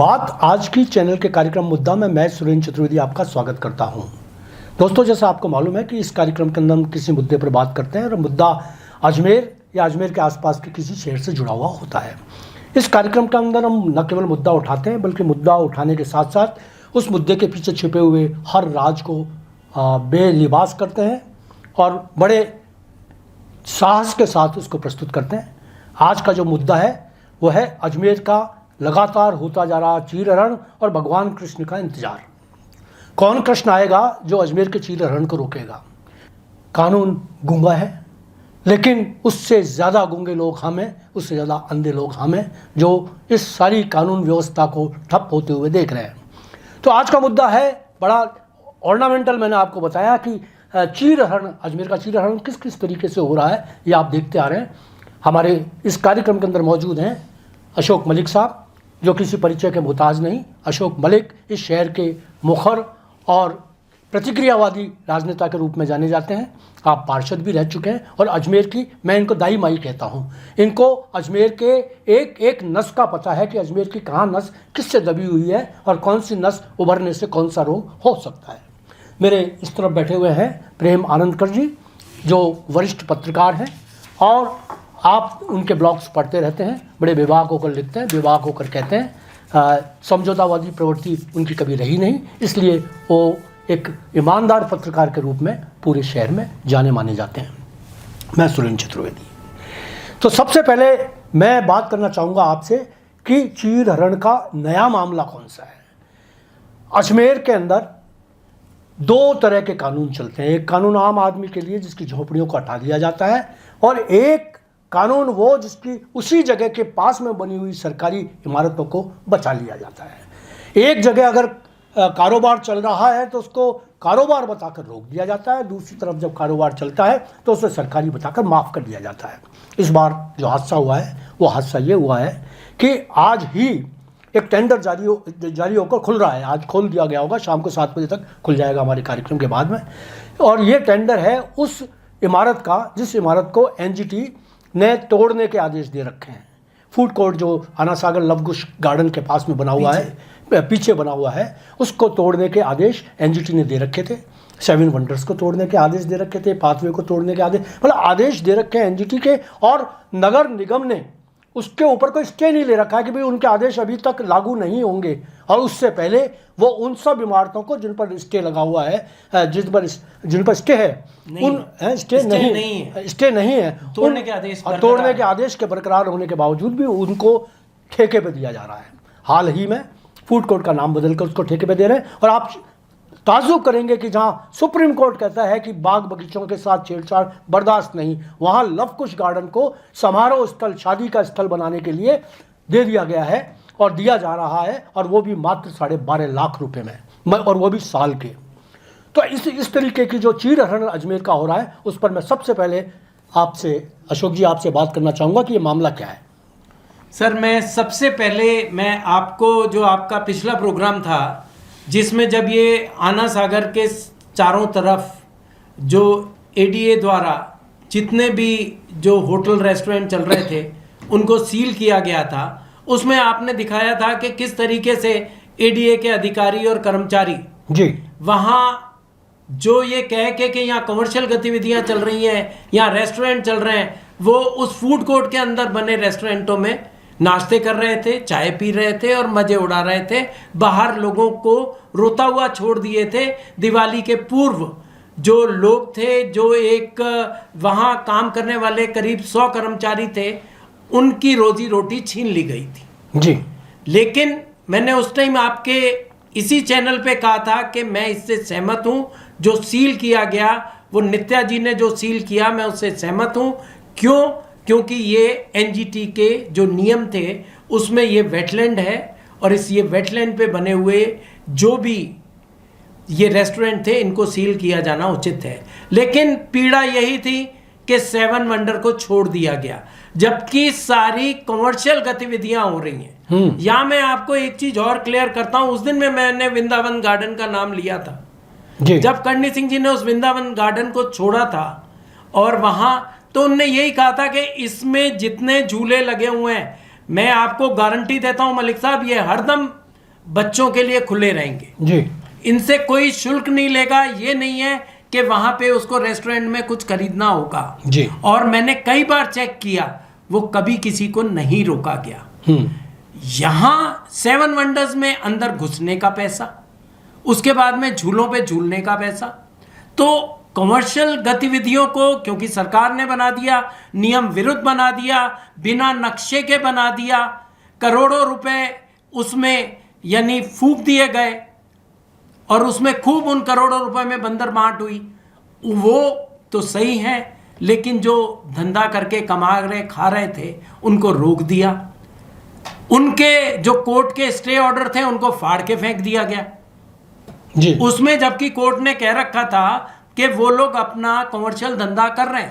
बात आज की चैनल के कार्यक्रम मुद्दा में मैं सुरेंद्र चतुर्वेदी आपका स्वागत करता हूं। दोस्तों, जैसा आपको मालूम है कि इस कार्यक्रम के अंदर हम किसी मुद्दे पर बात करते हैं और मुद्दा अजमेर या अजमेर के आसपास के किसी शहर से जुड़ा हुआ होता है। इस कार्यक्रम के अंदर हम न केवल मुद्दा उठाते हैं बल्कि मुद्दा उठाने के साथ साथ उस मुद्दे के पीछे छिपे हुए हर राज को बेलिबास करते हैं और बड़े साहस के साथ उसको प्रस्तुत करते हैं। आज का जो मुद्दा है वो है अजमेर का लगातार होता जा रहा चीरहरण और भगवान कृष्ण का इंतजार। कौन कृष्ण आएगा जो अजमेर के चीरहरण को रोकेगा? कानून गूंगा है, लेकिन उससे ज़्यादा गूंगे लोग हम हैं, उससे ज़्यादा अंधे लोग हम हैं जो इस सारी कानून व्यवस्था को ठप होते हुए देख रहे हैं। तो आज का मुद्दा है बड़ा ऑर्नामेंटल। मैंने आपको बताया कि चीरहरण, अजमेर का चीरहरण किस किस तरीके से हो रहा है ये आप देखते आ रहे हैं। हमारे इस कार्यक्रम के अंदर मौजूद हैं अशोक मलिक साहब, जो किसी परिचय के मोहताज नहीं। अशोक मलिक इस शहर के मुखर और प्रतिक्रियावादी राजनेता के रूप में जाने जाते हैं। आप पार्षद भी रह चुके हैं और अजमेर की, मैं इनको दाई माई कहता हूं, इनको अजमेर के एक एक नस का पता है कि अजमेर की कहाँ नस किससे दबी हुई है और कौन सी नस उभरने से कौन सा रोग हो सकता है। मेरे इस तरफ बैठे हुए हैं प्रेम आनंदकर जी, जो वरिष्ठ पत्रकार हैं और आप उनके ब्लॉग्स पढ़ते रहते हैं, बड़े बेबाक होकर लिखते हैं, बेबाक होकर कहते हैं। समझौतावादी प्रवृत्ति उनकी कभी रही नहीं, इसलिए वो एक ईमानदार पत्रकार के रूप में पूरे शहर में जाने माने जाते हैं। मैं सुरेंद्र चतुर्वेदी। तो सबसे पहले मैं बात करना चाहूँगा आपसे कि चीरहरण का नया मामला कौन सा है। अजमेर के अंदर दो तरह के कानून चलते हैं। एक कानून आम आदमी के लिए जिसकी झोपड़ियों को हटा दिया जाता है, और एक कानून वो जिसकी उसी जगह के पास में बनी हुई सरकारी इमारतों को बचा लिया जाता है। एक जगह अगर कारोबार चल रहा है तो उसको कारोबार बताकर रोक दिया जाता है, दूसरी तरफ जब कारोबार चलता है तो उसे सरकारी बताकर माफ़ कर दिया जाता है। इस बार जो हादसा हुआ है वो हादसा ये हुआ है कि आज ही एक टेंडर जारी होकर खुल रहा है। आज खोल दिया गया होगा, शाम को 7 बजे तक खुल जाएगा हमारे कार्यक्रम के बाद में। और ये टेंडर है उस इमारत का जिस इमारत को एनजीटी ने तोड़ने के आदेश दे रखे हैं। फूड कोर्ट जो आना सागर लवकुश गार्डन के पास में बना हुआ है, पीछे बना हुआ है, उसको तोड़ने के आदेश एनजीटी ने दे रखे थे। 7 वंडर्स को तोड़ने के आदेश दे रखे थे, पाथवे को तोड़ने के आदेश, मतलब आदेश दे रखे हैं एनजीटी के, और नगर निगम ने उसके ऊपर कोई स्टे नहीं ले रखा है कि भाई उनके आदेश अभी तक लागू नहीं होंगे। और उससे पहले वो उन सब इमारतों को जिन पर स्टे लगा हुआ है, जिन पर स्टे है, स्टे नहीं है, तोड़ने के आदेश के बरकरार होने के बावजूद भी उनको ठेके पे दिया जा रहा है। हाल ही में फूड कोर्ट का नाम बदलकर उसको ठेके पे दे रहे हैं। और आप ताज्जुब करेंगे कि जहां सुप्रीम कोर्ट कहता है कि बाग बगीचों के साथ छेड़छाड़ बर्दाश्त नहीं, वहां लवकुश गार्डन को समारोह स्थल, शादी का स्थल बनाने के लिए दे दिया गया है और दिया जा रहा है, और वो भी मात्र 12.5 लाख रुपए में, और वो भी साल के। तो इस तरीके की जो चीरहरण अजमेर का हो रहा है उस पर मैं सबसे पहले आपसे, अशोक जी, आपसे बात करना चाहूँगा कि ये मामला क्या है। सर, मैं सबसे पहले मैं आपको, जो आपका पिछला प्रोग्राम था जिसमें जब ये आना सागर के चारों तरफ जो एडीए द्वारा जितने भी जो होटल रेस्टोरेंट चल रहे थे उनको सील किया गया था, उसमें आपने दिखाया था कि किस तरीके से एडीए के अधिकारी और कर्मचारी जी वहाँ जो ये कह के कि यहाँ कमर्शियल गतिविधियाँ चल रही हैं, यहाँ रेस्टोरेंट चल रहे हैं, वो उस फूड कोर्ट के अंदर बने रेस्टोरेंटों में नाश्ते कर रहे थे, चाय पी रहे थे और मजे उड़ा रहे थे। बाहर लोगों को रोता हुआ छोड़ दिए थे। दिवाली के पूर्व जो लोग थे, जो एक वहाँ काम करने वाले करीब 100 कर्मचारी थे, उनकी रोजी रोटी छीन ली गई थी जी। लेकिन मैंने उस टाइम आपके इसी चैनल पे कहा था कि मैं इससे सहमत हूँ। जो सील किया गया, वो नित्या जी ने जो सील किया, मैं उससे सहमत हूँ। क्यों? क्योंकि ये एनजीटी के जो नियम थे उसमें ये वेटलैंड है, और इस ये वेटलैंड पे बने हुए जो भी ये रेस्टोरेंट थे इनको सील किया जाना उचित है। लेकिन पीड़ा यही थी कि 7 वंडर को छोड़ दिया गया, जबकि सारी कमर्शियल गतिविधियां हो रही हैं। यहाँ मैं आपको एक चीज और क्लियर करता हूँ। उस दिन में मैंने वृंदावन गार्डन का नाम लिया था जी। जब करणी सिंह जी ने उस वृंदावन गार्डन को छोड़ा था और वहां, तो उन्होंने यही कहा था कि इसमें जितने झूले लगे हुए हैं, मैं आपको गारंटी देता हूं मलिक साहब, ये हरदम बच्चों के लिए खुले रहेंगे जी इनसे कोई शुल्क नहीं लेगा ये नहीं है कि वहां पे उसको रेस्टोरेंट में कुछ खरीदना होगा जी और मैंने कई बार चेक किया वो कभी किसी को नहीं रोका गया यहां 7 वंडर्स में अंदर घुसने का पैसा उसके बाद में झूलों पे झूलने का पैसा तो कमर्शियल गतिविधियों को क्योंकि सरकार ने बना दिया नियम विरुद्ध बना दिया बिना नक्शे के बना दिया करोड़ों रुपए उसमें यानी फूंक दिए गए और उसमें खूब उन करोड़ों रुपए में बंदर बांट हुई वो तो सही है लेकिन जो धंधा करके कमा रहे खा रहे थे उनको रोक दिया उनके जो कोर्ट के स्टे ऑर्डर थे उनको फाड़ के फेंक दिया गया जी उसमें जबकि कोर्ट ने कह रखा था कि वो लोग अपना कमर्शियल धंधा कर रहे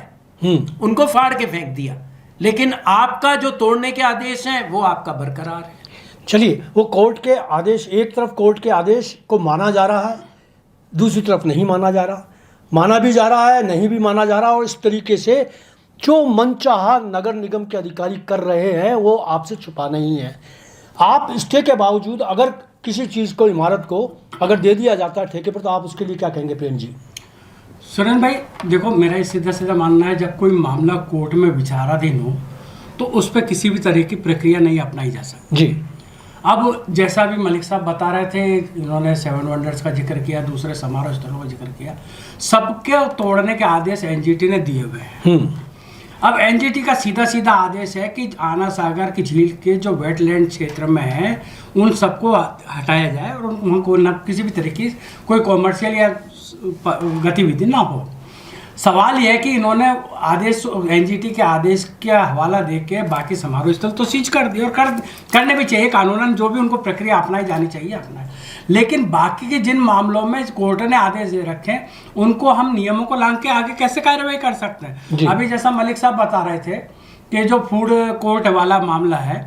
हैं उनको फाड़ के फेंक दिया लेकिन आपका जो तोड़ने के आदेश हैं वो आपका बरकरार है चलिए वो कोर्ट के आदेश एक तरफ कोर्ट के आदेश को माना जा रहा है दूसरी तरफ नहीं माना जा रहा माना भी जा रहा है नहीं भी माना जा रहा और इस तरीके से जो मनचाहा नगर निगम के अधिकारी कर रहे हैं वो आपसे छुपा नहीं है आप स्टे के बावजूद अगर किसी चीज़ को इमारत को अगर दे दिया जाता है ठेके पर तो आप उसके लिए क्या कहेंगे प्रेम जी सुरेंद्र भाई देखो मेरा ये सीधा सीधा मानना है जब कोई मामला कोर्ट में विचाराधीन हो तो उस पर किसी भी तरह की प्रक्रिया नहीं अपनाई जा सकती जी अब जैसा भी मलिक साहब बता रहे थे इन्होंने 7 वंडर्स का जिक्र किया दूसरे समारोह स्थलों का जिक्र किया सबके तोड़ने के आदेश एनजीटी ने दिए हुए हैं अब एनजीटी का सीधा सीधा आदेश है कि आना सागर की झील के जो वेटलैंड क्षेत्र में है उन सबको हटाया जाए और उनको न किसी भी तरह की कोई कॉमर्शियल या गतिविधि ना हो सवाल यह है कि इन्होंने आदेश एनजीटी के आदेश का हवाला दे के बाकी समारोह स्थल तो सीज कर दिए और करने भी चाहिए कानूनन जो भी उनको प्रक्रिया अपनाई जानी चाहिए अपनाए लेकिन बाकी के जिन मामलों में कोर्ट ने आदेश दे रखे उनको हम नियमों को लांघ के आगे कैसे कार्रवाई कर सकते हैं अभी जैसा मलिक साहब बता रहे थे कि जो फूड कोर्ट वाला मामला है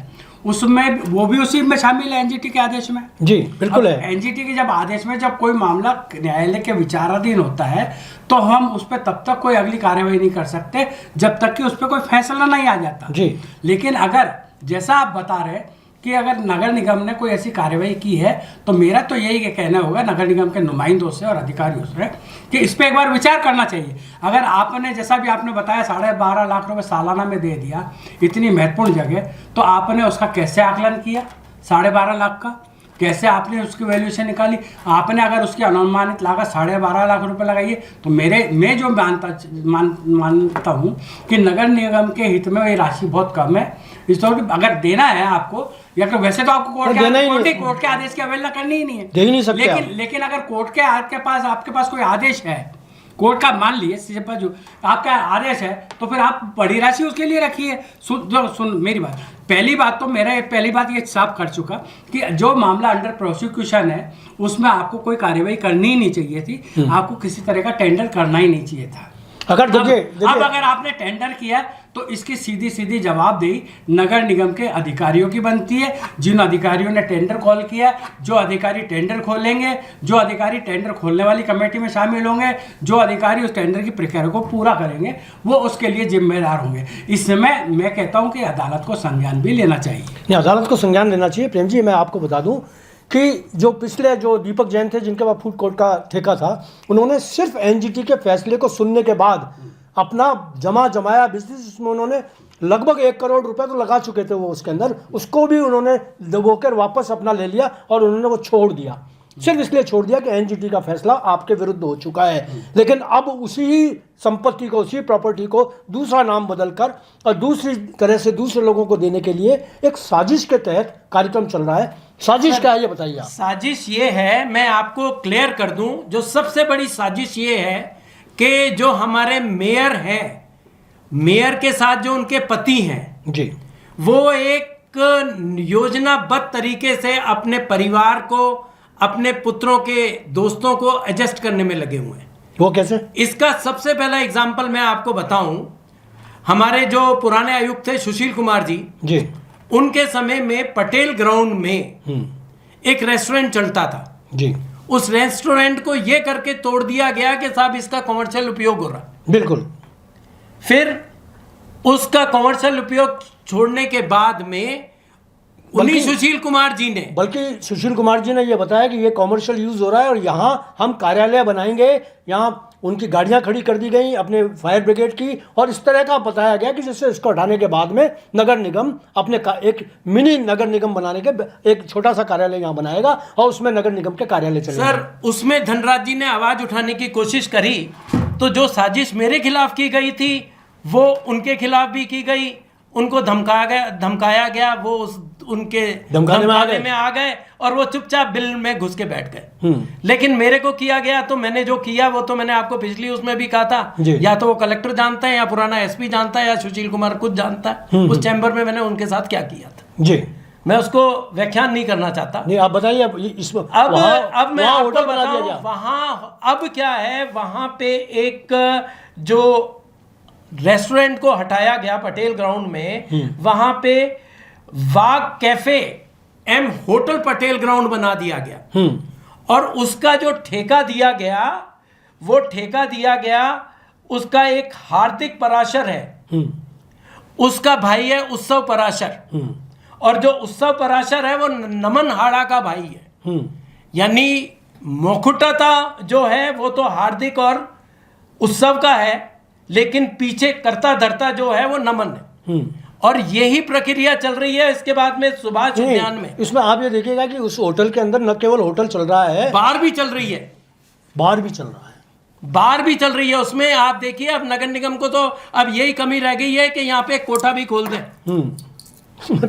उसमें वो भी उसी में शामिल है एनजीटी के आदेश में जी बिल्कुल है एनजीटी के जब आदेश में जब कोई मामला न्यायालय के विचाराधीन होता है तो हम उस पर तब तक कोई अगली कार्रवाई नहीं कर सकते जब तक कि उस पर कोई फैसला नहीं आ जाता जी लेकिन अगर जैसा आप बता रहे कि अगर नगर निगम ने कोई ऐसी कार्रवाई की है तो मेरा तो यही कहना होगा नगर निगम के नुमाइंदों से और अधिकारियों से कि इस पर एक बार विचार करना चाहिए अगर आपने जैसा भी आपने बताया 12.5 लाख रुपए सालाना में दे दिया इतनी महत्वपूर्ण जगह तो आपने उसका कैसे आकलन किया 12.5 लाख का कैसे आपने उसकी वैल्यूएशन निकाली आपने अगर उसकी अनुमानित लागत 12.5 लाख रुपए लगाई तो मैं जो मानता हूँ कि नगर निगम के हित में ये राशि बहुत कम है इस तरह की अगर देना है आपको या तो वैसे तो आपको कोर्ट के आदेश की अवहेलना करनी ही नहीं है दे ही नहीं सकते लेकिन अगर कोर्ट के आपके पास कोई आदेश है कोर्ट का मान लिए जो आपका आदेश है तो फिर आप बड़ी राशि उसके लिए रखिए सुन मेरी बात पहली बात ये साफ कर चुका कि जो मामला अंडर प्रोसिक्यूशन है उसमें आपको कोई कार्रवाई करनी ही नहीं चाहिए थी आपको किसी तरह का टेंडर करना ही नहीं चाहिए था अगर अब अगर आपने टेंडर किया तो इसकी सीधी सीधी जवाबदेही नगर निगम के अधिकारियों की बनती है जिन अधिकारियों ने टेंडर कॉल किया जो अधिकारी टेंडर खोलेंगे जो अधिकारी टेंडर खोलने वाली कमेटी में शामिल होंगे जो अधिकारी उस टेंडर की प्रक्रिया को पूरा करेंगे वो उसके लिए जिम्मेदार होंगे इस समय मैं कहता हूं कि अदालत को संज्ञान भी लेना चाहिए अदालत को संज्ञान लेना चाहिए प्रेम जी मैं आपको बता दूं कि जो पिछले जो दीपक जैन थे जिनके पास फूड कोर्ट का ठेका था उन्होंने सिर्फ एनजीटी के फैसले को सुनने के बाद अपना जमाया बिजनेस उसमें उन्होंने लगभग 1 करोड़ रुपए तो लगा चुके थे वो उसके अंदर उसको भी उन्होंने दबोकर वापस अपना ले लिया और उन्होंने वो छोड़ दिया सिर्फ इसलिए छोड़ दिया कि एनजीटी का फैसला आपके विरुद्ध हो चुका है लेकिन अब उसी संपत्ति को उसी प्रॉपर्टी को दूसरा नाम बदलकर और दूसरी तरह से दूसरे लोगों को देने के लिए एक साजिश के तहत कार्यक्रम चल रहा है साजिश क्या है ये बताइए आप साजिश ये है मैं आपको क्लियर कर दूं जो सबसे बड़ी साजिश ये है कि जो हमारे मेयर हैं मेयर के साथ जो उनके पति हैं जी वो एक योजनाबद्ध तरीके से अपने परिवार को अपने पुत्रों के दोस्तों को एडजस्ट करने में लगे हुए हैं वो कैसे इसका सबसे पहला एग्जाम्पल मैं आपको बताऊं हमारे जो पुराने आयुक्त थे सुशील कुमार जी उनके समय में पटेल ग्राउंड में एक रेस्टोरेंट चलता था जी उस रेस्टोरेंट को यह करके तोड़ दिया गया कि साहब इसका कमर्शियल उपयोग हो रहा बिल्कुल फिर उसका कमर्शियल उपयोग छोड़ने के बाद में उन्हीं सुशील कुमार जी ने, बल्कि सुशील कुमार जी ने ये बताया कि ये कॉमर्शियल यूज हो रहा है और यहाँ हम कार्यालय बनाएंगे, यहाँ उनकी गाड़ियाँ खड़ी कर दी गई अपने फायर ब्रिगेड की, और इस तरह का बताया गया कि जिससे इसको हटाने के बाद में नगर निगम अपने एक मिनी नगर निगम बनाने के एक छोटा सा कार्यालय यहाँ बनाएगा और उसमें नगर निगम के कार्यालय चलेंगे। सर उसमें धनराज जी ने आवाज उठाने की कोशिश करी तो जो साजिश मेरे खिलाफ की गई थी वो उनके खिलाफ भी की गई, उनको धमकाया गया, वो उनके धमकाने में आ गए और वो चुपचाप बिल में घुस के बैठ गए। लेकिन मेरे को किया गया तो मैंने जो किया वो तो मैंने आपको पिछली उसमें भी कहा था, या तो वो कलेक्टर जानता है या पुराना एसपी जानता है या सुशील कुमार खुद जानता है उस चैम्बर में मैंने उनके साथ क्या किया था। जी मैं उसको व्याख्यान नहीं करना चाहता। नहीं आप बताइए इसमें। अब मैं आपको बताऊं वहां अब क्या है, वहां पे एक जो रेस्टोरेंट को हटाया गया पटेल ग्राउंड में, वहां पे वाग cafe M hotel Patel ground बना दिया गया और उसका जो ठेका दिया गया वो ठेका दिया गया उसका एक हार्दिक पराशर है, उसका भाई है उत्सव पराशर, और जो उत्सव पराशर है वो नमन हाड़ा का भाई है। यानी मुखुटता जो है वो तो हार्दिक और उत्सव का है, लेकिन पीछे करता धरता जो है वो नमन है। और यही प्रक्रिया चल रही है इसके बाद में सुभाष उद्यान में। इसमें आप ये देखिएगा कि उस होटल के अंदर न केवल होटल चल रहा है, बार भी चल रही है, बार भी चल रहा है, बार भी चल रही है। उसमें आप देखिए अब नगर निगम को तो अब यही कमी रह गई है कि यहाँ पे कोठा भी खोल दें।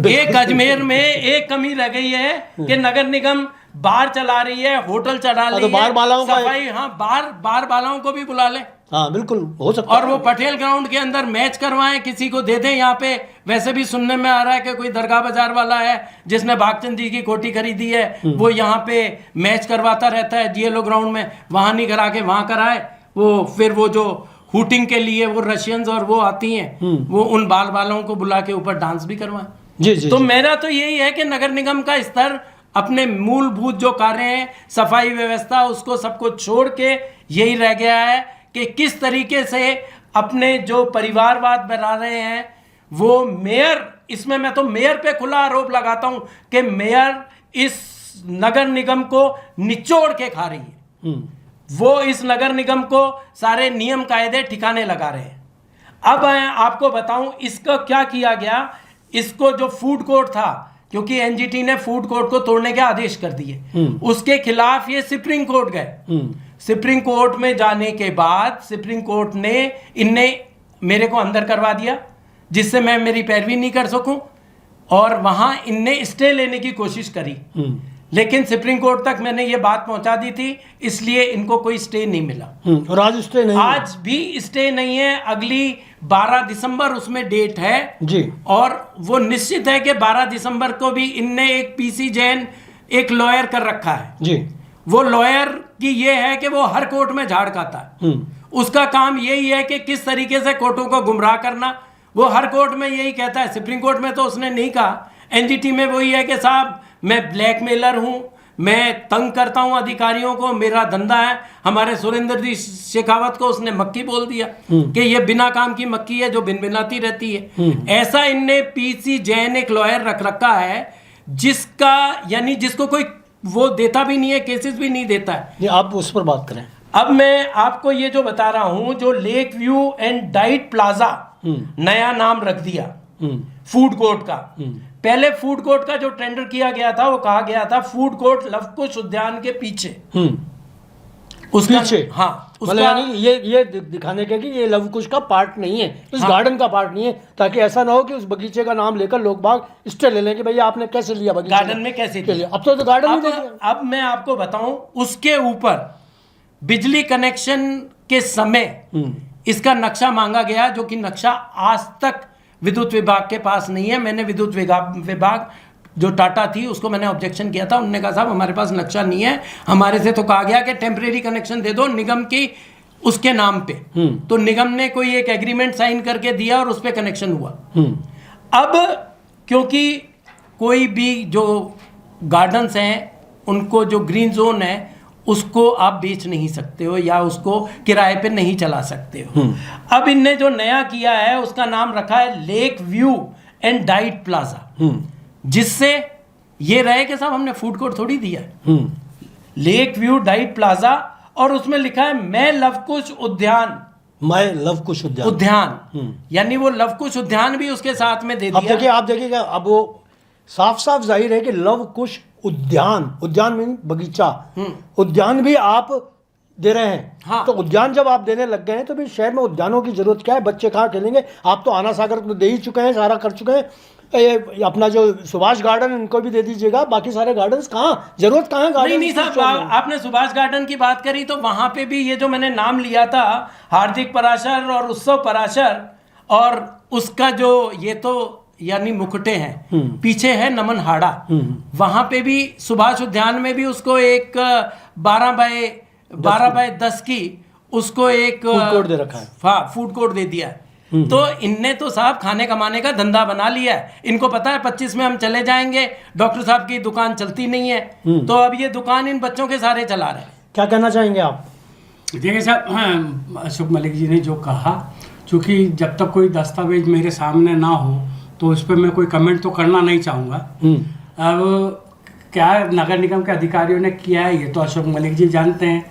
एक अजमेर में एक कमी रह गई है कि नगर निगम बार चला रही है, होटल चला रही है, बार बालाओं सफाई, हाँ बार बालाओं को भी बुला ले। हाँ बिल्कुल हो सकता और वो पटेल ग्राउंड के अंदर मैच करवाएं, किसी को दे दें। यहाँ पे वैसे भी सुनने में आ रहा है कि कोई दरगाह बाजार वाला है जिसने भागचंद जी की कोठी खरीदी है, वो यहाँ पे मैच करवाता रहता है जीएलओ ग्राउंड में, वहां नहीं करा के वहां कराए। वो फिर वो जो हुटिंग के लिए वो रशियंस और वो आती हैं, वो उन बाल बालों को बुला के ऊपर डांस भी करवाएं। जी तो मेरा तो यही है कि नगर निगम का स्तर अपने मूलभूत जो कार्य हैं, सफाई व्यवस्था, उसको सबको छोड़ के यही रह गया है कि किस तरीके से अपने जो परिवारवाद बना रहे हैं वो मेयर, इसमें मैं तो मेयर पे खुला आरोप लगाता हूं कि मेयर इस नगर निगम को निचोड़ के खा रही है। वो इस नगर निगम को सारे नियम कायदे ठिकाने लगा रहे हैं। अब मैं आपको बताऊं इसका क्या किया गया। इसको जो फूड कोर्ट था, क्योंकि एनजीटी ने फूड कोर्ट को तोड़ने के आदेश कर दिए, उसके खिलाफ ये सुप्रीम कोर्ट गए। सुप्रीम कोर्ट में जाने के बाद सुप्रीम कोर्ट ने इनने मेरे को अंदर करवा दिया जिससे मैं मेरी पैरवी नहीं कर सकूं, और वहां इनने स्टे लेने की कोशिश करी, लेकिन सुप्रीम कोर्ट तक मैंने ये बात पहुंचा दी थी, इसलिए इनको कोई स्टे नहीं मिला। और आज स्टे नहीं, आज भी स्टे नहीं है। अगली 12 दिसंबर उसमें डेट है जी, और वो निश्चित है कि 12 दिसंबर को भी इनने एक पीसी जैन एक लॉयर कर रखा है जी। वो लॉयर की ये है कि वो हर कोर्ट में झाड़ खाता है। उसका काम यही है कि किस तरीके से कोर्टों को गुमराह करना। वो हर कोर्ट में यही कहता है। सुप्रीम कोर्ट में तो उसने नहीं कहा, एनजीटी में वही है कि साहब मैं ब्लैकमेलर हूं, मैं तंग करता हूं अधिकारियों को, मेरा धंधा है। हमारे सुरेंद्र जी शेखावत को उसने मक्खी बोल दिया कि ये बिना काम की मक्खी है जो भिनभिनाती रहती है। ऐसा इनने पीसी जैन एक लॉयर रख रखा है जिसका यानी जिसको कोई वो देता भी नहीं है, केसेस भी नहीं देता है। ये आप उस पर बात करें। अब मैं आपको ये जो बता रहा हूं, जो lake view and diet plaza नया नाम रख दिया फूड कोर्ट का। पहले फूड कोर्ट का जो टेंडर किया गया था वो कहा गया था फूड कोर्ट लवकुश उद्यान के पीछे। उसका पीछे, हाँ, मतलब यानी ये दिखाने के कि ये लवकुश का पार्ट नहीं है, इस गार्डन का पार्ट नहीं है, ताकि ऐसा ना हो कि उस बगीचे का नाम लेकर लोग बाग स्टे ले लें कि भैया आपने कैसे लिया बगीचे गार्डन में कैसे लिया। अब तो गार्डन ही दे दिया। अब मैं आपको बताऊं उसके ऊपर बिजली कनेक्शन के समय इसका नक्शा मांगा गया, जो कि नक्शा आज तक विद्युत विभाग के पास नहीं है। मैंने विद्युत विभाग जो टाटा थी उसको मैंने ऑब्जेक्शन किया था। उन्होंने कहा साहब हमारे पास नक्शा नहीं है। हमारे से तो कहा गया कि टेम्परेरी कनेक्शन दे दो निगम की उसके नाम पे। तो निगम ने कोई एक एग्रीमेंट साइन करके दिया और उस पर कनेक्शन हुआ। अब क्योंकि कोई भी जो गार्डन्स हैं उनको जो ग्रीन जोन है उसको आप बेच नहीं सकते हो या उसको किराए पे नहीं चला सकते हो। अब इनने जो नया किया है उसका नाम रखा है lake view and diet plaza, जिससे ये रहे कि साहब हमने फूड कोर्ट थोड़ी दिया है। लेक व्यू डाइट प्लाजा और उसमें लिखा है मैं लवकुश उद्यान, मैं लवकुश उद्यान यानी वो लवकुश उद्यान भी उसके साथ में दे अब दिया। देखिए, आप देखिएगा, अब वो साफ साफ जाहिर है कि लवकुश उद्यान, उद्यान मीन बगीचा, उद्यान भी आप दे रहे हैं। हाँ। तो उद्यान जब आप देने लग गए हैं तो भी शहर में उद्यानों की जरूरत क्या है? बच्चे कहाँ खेलेंगे? आप तो आना सागर तो दे ही चुके हैं, सारा कर चुके हैं। ये अपना जो सुभाष गार्डन, इनको भी दे दीजिएगा। बाकी सारे गार्डन्स कहाँ, जरूरत कहाँ है गार्डन? नहीं साहब, आपने सुभाष गार्डन की बात करी तो वहां पे भी ये जो मैंने नाम लिया था, हार्दिक पराशर और उत्सव पराशर, और उसका जो ये तो यानी मुकुटे हैं, पीछे है नमन हाड़ा, वहां पे भी सुभाष उद्यान में भी उसको एक 12 बाय 10 की उसको एक फूड कोर्ट दे रखा है। हाँ, फूड कोर्ट दे दिया है। तो इनने तो साहब खाने कमाने का धंधा बना लिया है। इनको पता है 25 में हम चले जाएंगे, डॉक्टर साहब की दुकान चलती नहीं है, तो अब ये दुकान इन बच्चों के सारे चला रहे हैं। क्या कहना चाहेंगे आप? देखिए साहब, हाँ, अशोक मलिक जी ने जो कहा, चूँकि जब तक कोई दस्तावेज मेरे सामने ना हो तो उस पर मैं कोई कमेंट तो करना नहीं चाहूँगा। अब क्या नगर निगम के अधिकारियों ने किया है ये तो अशोक मलिक जी जानते हैं,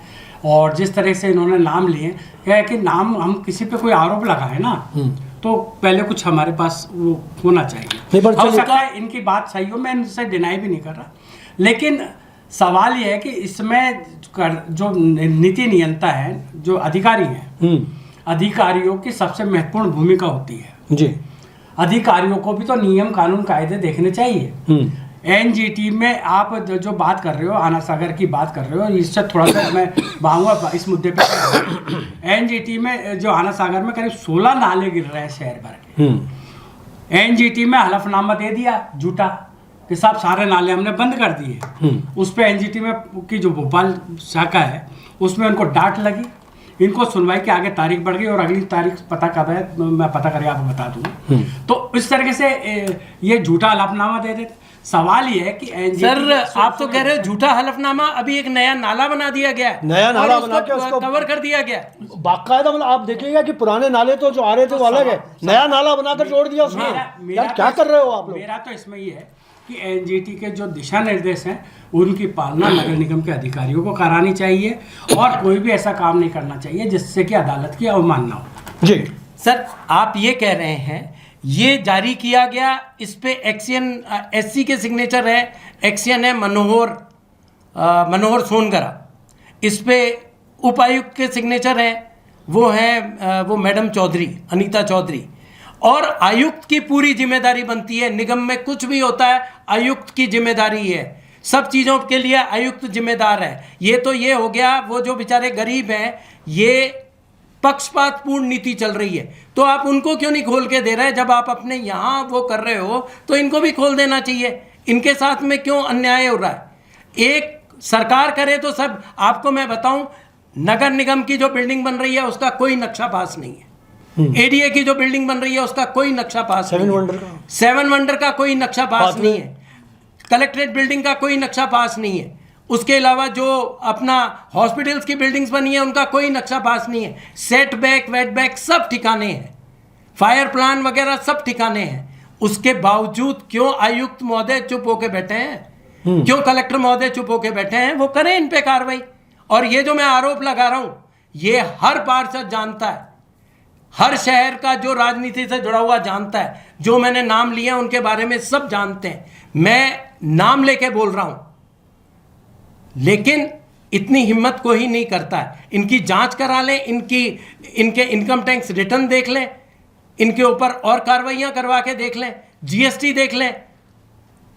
और जिस तरह से इन्होंने नाम लिए, क्या है कि नाम हम किसी पे कोई आरोप लगाए ना तो पहले कुछ हमारे पास वो होना चाहिए। हो सकता है इनकी बात सही हो, मैं इनसे डिनाई भी नहीं कर रहा, लेकिन सवाल ये है कि इसमें जो नीति नियंता है, जो अधिकारी हैं, अधिकारियों की सबसे महत्वपूर्ण भूमिका होती है जी। अधिकारियों को भी तो नियम कानून कायदे देखने चाहिए। एनजीटी में आप जो बात कर रहे हो, आना सागर की बात कर रहे हो, इससे थोड़ा सा मैं बाहूंगा इस मुद्दे पे। एनजीटी में जो आना सागर में करीब 16 नाले गिर रहे हैं शहर भर के। एनजीटी में हलफनामा दे दिया झूठा कि साहब सारे नाले हमने बंद कर दिए। उस पर एनजीटी में की जो भोपाल शाखा है उसमें उनको डांट लगी, इनको सुनवाई के आगे तारीख बढ़ गई और अगली तारीख पता कब है मैं पता करके आपको बता दूंगा। तो इस तरीके से ये झूठा हलफनामा दे देते। सवाल ये है कि सर आप तो कह रहे हो झूठा हलफनामा, अभी एक नया नाला बना दिया गया है, नया नाला बना के उसको कवर कर दिया गया बाकायदा। मतलब आप देखिएगा कि पुराने नाले तो जो आ रहे थे वो अलग है, नया नाला बनाकर जोड़ दिया उसमें। यार क्या कर रहे हो आप लोग? मेरा तो इसमें ये है कि एनजीटी के जो दिशा निर्देश हैं उनकी पालना नगर निगम के अधिकारियों को करानी चाहिए, और कोई भी ऐसा काम नहीं करना चाहिए जिससे कि अदालत की अवमानना हो। जी सर, आप ये कह रहे हैं ये जारी किया गया, इस पे एक्सियन एससी के सिग्नेचर है, एक्सियन है मनोहर सोनगरा, इस पे उपायुक्त के सिग्नेचर हैं, वो है वो मैडम चौधरी, अनीता चौधरी, और आयुक्त की पूरी जिम्मेदारी बनती है। निगम में कुछ भी होता है आयुक्त की जिम्मेदारी है, सब चीज़ों के लिए आयुक्त जिम्मेदार है। ये तो ये हो गया, वो जो बेचारे गरीब हैं, ये पक्षपातपूर्ण नीति चल रही है, तो आप उनको क्यों नहीं खोल के दे रहे? जब आप अपने यहाँ वो कर रहे हो तो इनको भी खोल देना चाहिए। इनके साथ में क्यों अन्याय हो रहा है? एक सरकार करे तो सब। आपको मैं बताऊं, नगर निगम की जो बिल्डिंग बन रही है उसका कोई नक्शा पास नहीं है। एडीए की जो बिल्डिंग बन रही है उसका कोई नक्शा पास नहीं है। 7 वंडर का कोई नक्शा पास नहीं है। कलेक्ट्रेट बिल्डिंग का कोई नक्शा पास नहीं है। उसके अलावा जो अपना हॉस्पिटल्स की बिल्डिंग्स बनी है उनका कोई नक्शा पास नहीं है। सेट बैक वेट बैक सब ठिकाने हैं, फायर प्लान वगैरह सब ठिकाने हैं। उसके बावजूद क्यों आयुक्त महोदय चुप होके बैठे हैं? क्यों कलेक्टर महोदय चुप होके बैठे हैं? वो करें इन पे कार्रवाई। और ये जो मैं आरोप लगा रहा हूं, ये हर पार्षद जानता है, हर शहर का जो राजनीति से जुड़ा हुआ जानता है। जो मैंने नाम लिया उनके बारे में सब जानते हैं, मैं नाम लेके बोल रहा हूं, लेकिन इतनी हिम्मत को ही नहीं करता है। इनकी जांच करा लें, इनके इनकम टैक्स रिटर्न देख लें, इनके ऊपर और कार्रवाइयां करवा के देख लें, जीएसटी देख लें,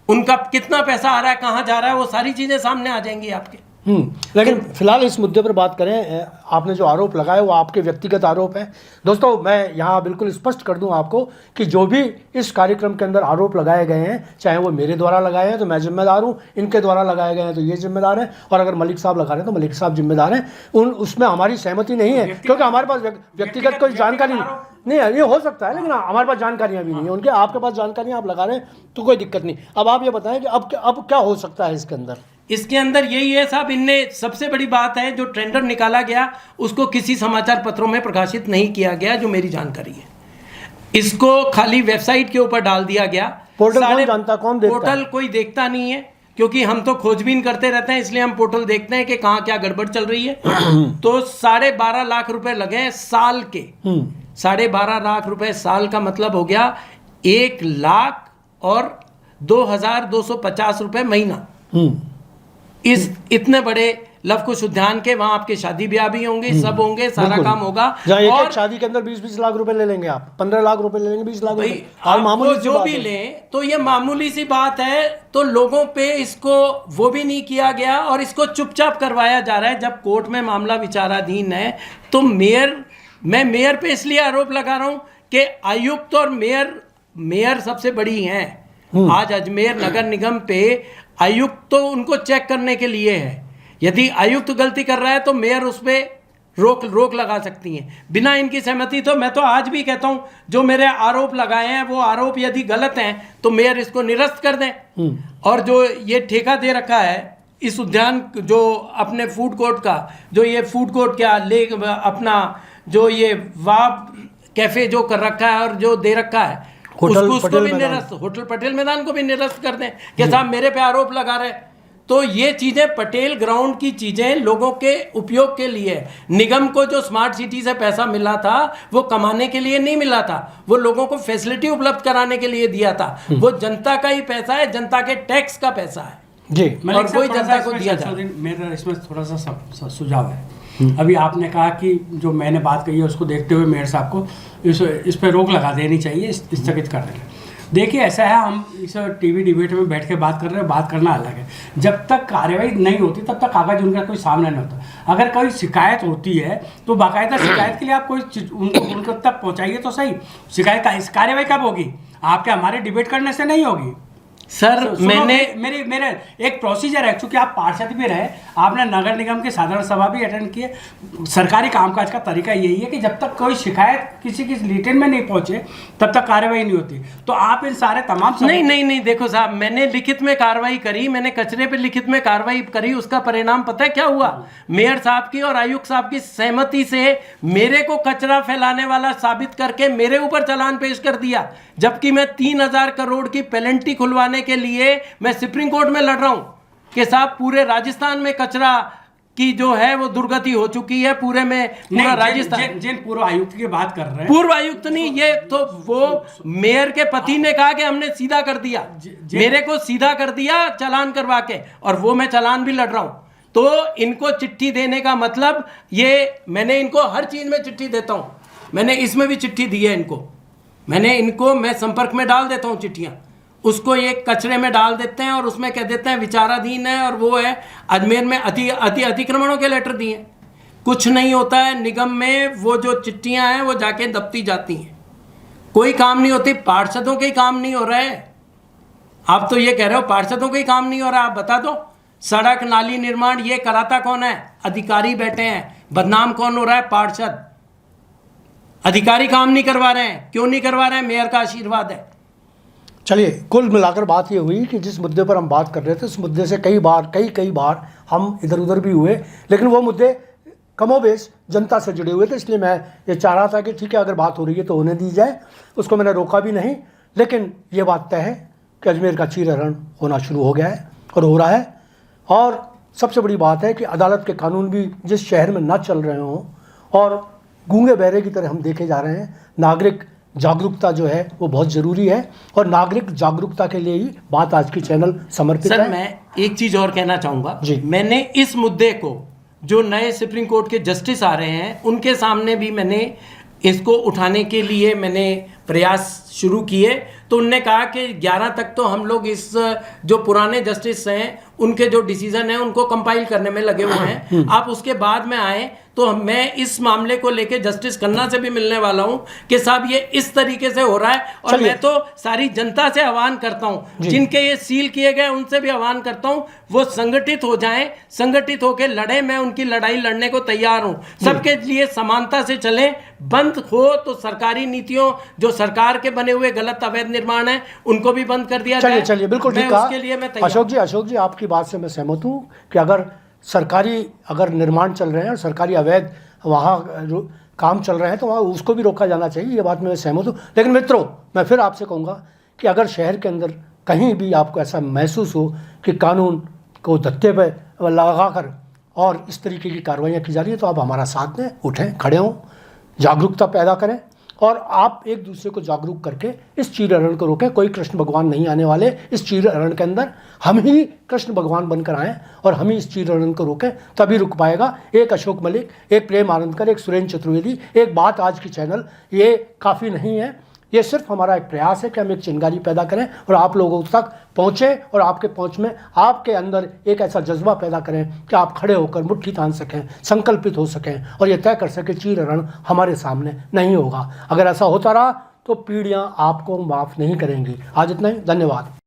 उनका कितना पैसा आ रहा है, कहां जा रहा है, वो सारी चीजें सामने आ जाएंगी आपके। लेकिन फिलहाल इस मुद्दे पर बात करें, आपने जो आरोप लगाए वो आपके व्यक्तिगत आरोप है। दोस्तों, मैं यहाँ बिल्कुल स्पष्ट कर दूं आपको कि जो भी इस कार्यक्रम के अंदर आरोप लगाए गए हैं, चाहे वो मेरे द्वारा लगाए हैं तो मैं जिम्मेदार हूँ, इनके द्वारा लगाए गए हैं तो ये जिम्मेदार हैं, और अगर मलिक साहब लगा रहे हैं तो मलिक साहब जिम्मेदार हैं। उसमें हमारी सहमति नहीं है, क्योंकि हमारे पास व्यक्तिगत कोई जानकारी नहीं है। ये हो सकता है, लेकिन हमारे पास जानकारियाँ भी नहीं है उनके। आपके पास जानकारियाँ, आप लगा रहे हैं तो कोई दिक्कत नहीं। अब आप ये बताएं कि अब क्या हो सकता है इसके अंदर? इसके अंदर यही है साहब, इनने सबसे बड़ी बात है, जो टेंडर निकाला गया उसको किसी समाचार पत्रों में प्रकाशित नहीं किया गया, जो मेरी जानकारी है। इसको खाली वेबसाइट के ऊपर डाल दिया गया पोर्टल कौन जानता, कौन देखता? पोर्टल कोई देखता नहीं है, क्योंकि हम तो खोजबीन करते रहते हैं, इसलिए हम पोर्टल देखते हैं कि कहाँ क्या गड़बड़ चल रही है। तो 12.5 लाख रुपए लगे हैं साल के। 12.5 लाख रुपए साल का मतलब हो गया 1,02,250 रुपए महीना। इस इतने बड़े लवकुश उद्यान के, वहां आपके शादी ब्याह भी होंगे, सब होंगे, सारा काम होगा। जहाँ एक और शादी के अंदर 20-20 लाख रुपए ले लेंगे आप, 15 लाख रुपए ले लेंगे, 20 लाख रुपए, आप मामूली सी जो बात भी है। लें तो ये मामूली सी बात है। तो लोगों पे इसको वो भी नहीं किया गया और इसको चुपचाप करवाया जा रहा है। जब कोर्ट में मामला विचाराधीन है तो मैं मेयर पे इसलिए आरोप लगा रहा हूं कि आयुक्त और मेयर सबसे बड़ी हैं। आज अजमेर नगर निगम पे आयुक्त तो उनको चेक करने के लिए है। यदि आयुक्त गलती कर रहा है तो मेयर उस पर रोक लगा सकती हैं बिना इनकी सहमति। तो मैं तो आज भी कहता हूं, जो मेरे आरोप लगाए हैं वो आरोप यदि गलत हैं तो मेयर इसको निरस्त कर दें। और जो ये ठेका दे रखा है इस उद्यान, जो अपने फूड कोर्ट का, जो ये फूड कोर्ट क्या ले अपना जो ये वाब कैफे जो कर रखा है और जो दे रखा है, उसको भी निरस्त, होटल पटेल मैदान को भी निरस्त कर दें कि साहब मेरे पे आरोप लगा रहे। तो ये चीजें पटेल ग्राउंड की चीजें लोगों के उपयोग के लिए, निगम को जो स्मार्ट सिटी से पैसा मिला था वो कमाने के लिए नहीं मिला था, वो लोगों को फैसिलिटी उपलब्ध कराने के लिए दिया था। वो जनता का ही पैसा है, जनता के टैक्स का पैसा है जी, और वही जनता को दिया जाए। मेरा इसमें थोड़ा सा सुझाव है। अभी आपने कहा कि जो मैंने बात कही है उसको देखते हुए मेयर साहब को इस पर रोक लगा देनी चाहिए, स्थगित कर देना। देखिए ऐसा है, हम इस टीवी डिबेट में बैठ के बात कर रहे हैं, बात करना अलग है। जब तक कार्रवाई नहीं होती तब तक कागज उनका कोई सामने नहीं होता। अगर कोई शिकायत होती है तो बाकायदा शिकायत के लिए आप कोई उनको तक पहुंचाइए तो सही। शिकायत का कार्रवाई कब होगी? आपके हमारे डिबेट करने से नहीं होगी सर। मेरे एक प्रोसीजर है, क्योंकि आप पार्षद भी रहे, आपने नगर निगम की साधारण सभा भी अटेंड किए। सरकारी कामकाज का तरीका यही है कि जब तक कोई शिकायत किसी की रिटर्न में नहीं पहुंचे तब तक कार्रवाई नहीं होती। तो आप इन सारे तमाम नहीं, देखो साहब, मैंने लिखित में कार्रवाई करी, मैंने कचरे पे लिखित में कार्रवाई करी। उसका परिणाम पता है क्या हुआ? मेयर साहब की और आयुक्त साहब की सहमति से मेरे को कचरा फैलाने वाला साबित करके मेरे ऊपर चालान पेश कर दिया, जबकि मैं 3,000 करोड़ की पेनल्टी खुलवाने के लिए मैं सुप्रीम कोर्ट में लड़ रहा हूं कि साहब पूरे राजस्थान में कचरा की जो है वो दुर्गति हो चुकी है, पूरे में पूरा राजस्थान। जिन पूर्व आयुक्त की बात कर रहे हैं, पूर्व आयुक्त नहीं, ये तो वो मेयर के पति ने कहा कि हमने सीधा कर दिया, मेरे को सीधा कर दिया चालान करवा के, और वो मैं चालान भी लड़ रहा हूं। तो इनको चिट्ठी देने का मतलब ये, मैंने इनको हर चीज में चिट्ठी देता हूं, मैंने इसमें भी चिट्ठी दी है इनको, मैं संपर्क में डाल देता हूं चिट्ठियां, उसको एक कचरे में डाल देते हैं और उसमें कह देते हैं विचाराधीन है, और वो है अजमेर में अतिक्रमणों के लेटर दिए। कुछ नहीं होता है निगम में, वो जो चिट्ठियां हैं वो जाके दबती जाती हैं, कोई काम नहीं होती। पार्षदों के ही काम नहीं हो रहा है। आप तो ये कह रहे हो पार्षदों के ही काम नहीं हो रहा, आप बता दो। सड़क नाली निर्माण ये कराता कौन है? अधिकारी बैठे हैं। बदनाम कौन हो रहा है? पार्षद। अधिकारी काम नहीं करवा रहे हैं। क्यों नहीं करवा रहे हैं? मेयर का आशीर्वाद है। चलिए, कुल मिलाकर बात ये हुई कि जिस मुद्दे पर हम बात कर रहे थे उस मुद्दे से कई बार हम इधर उधर भी हुए, लेकिन वो मुद्दे कमोबेश जनता से जुड़े हुए थे। इसलिए मैं ये चाह रहा था कि ठीक है, अगर बात हो रही है तो होने दी जाए, उसको मैंने रोका भी नहीं। लेकिन ये बात तय है कि अजमेर का चीरहरण होना शुरू हो गया है और हो रहा है। और सबसे बड़ी बात है कि अदालत के कानून भी जिस शहर में ना चल रहे हों और गूंगे बहरे की तरह हम देखे जा रहे हैं, नागरिक जागरूकता जो है वो बहुत ज़रूरी है, और नागरिक जागरूकता के लिए ही बात आज की चैनल समर्पित है। सर, मैं एक चीज़ और कहना चाहूँगा जी। मैंने इस मुद्दे को, जो नए सुप्रीम कोर्ट के जस्टिस आ रहे हैं उनके सामने भी मैंने इसको उठाने के लिए मैंने प्रयास शुरू किए। तो उनने कहा कि 11 तक तो हम लोग इस जो पुराने जस्टिस हैं उनके जो डिसीजन है उनको कंपाइल करने में लगे हुए हैं, आप उसके बाद में आए तो मैं इस मामले को लेके जस्टिस खन्ना से भी मिलने वाला हूं कि साहब ये इस तरीके से हो रहा है। और मैं तो सारी जनता से आह्वान करता हूं, जिनके ये सील किए गए उनसे भी आह्वान करता हूं, वो संगठित हो जाएं, संगठित होकर लड़े। मैं उनकी लड़ाई लड़ने को तैयार हूं। सबके लिए समानता से चलें। बंद हो तो सरकारी नीतियों, जो सरकार के बने हुए गलत अवैध निर्माण है, उनको भी बंद कर दिया जाए। चलिए, बिल्कुल ठीक कहा। उसके लिए मैं तैयार। अशोक जी आपकी बात से मैं सहमत हूँ कि अगर निर्माण चल रहे हैं और सरकारी अवैध वहाँ काम चल रहे हैं तो वहाँ उसको भी रोका जाना चाहिए, ये बात में मैं सहमत हूँ। लेकिन मित्रों, मैं फिर आपसे कहूँगा कि अगर शहर के अंदर कहीं भी आपको ऐसा महसूस हो कि कानून को धत्ते पर लगाकर और इस तरीके की कार्रवाइयाँ की जा रही है, तो आप हमारा साथ दें, उठें, खड़े हों, जागरूकता पैदा करें और आप एक दूसरे को जागरूक करके इस चीर हरण को रोकें। कोई कृष्ण भगवान नहीं आने वाले इस चीर हरण के अंदर, हम ही कृष्ण भगवान बनकर आएँ और हम ही इस चीर हरण को रोकें, तभी रुक पाएगा। एक अशोक मलिक, एक प्रेम आनंदकर, एक सुरेंद्र चतुर्वेदी, एक बात आज की चैनल, ये काफ़ी नहीं है। ये सिर्फ हमारा एक प्रयास है कि हम एक चिंगारी पैदा करें और आप लोगों तक पहुँचें और आपके पहुँच में आपके अंदर एक ऐसा जज्बा पैदा करें कि आप खड़े होकर मुट्ठी तान सकें, संकल्पित हो सकें और ये तय कर सकें चीर हरण हमारे सामने नहीं होगा। अगर ऐसा होता रहा तो पीढ़ियाँ आपको माफ़ नहीं करेंगी। आज इतना ही, धन्यवाद।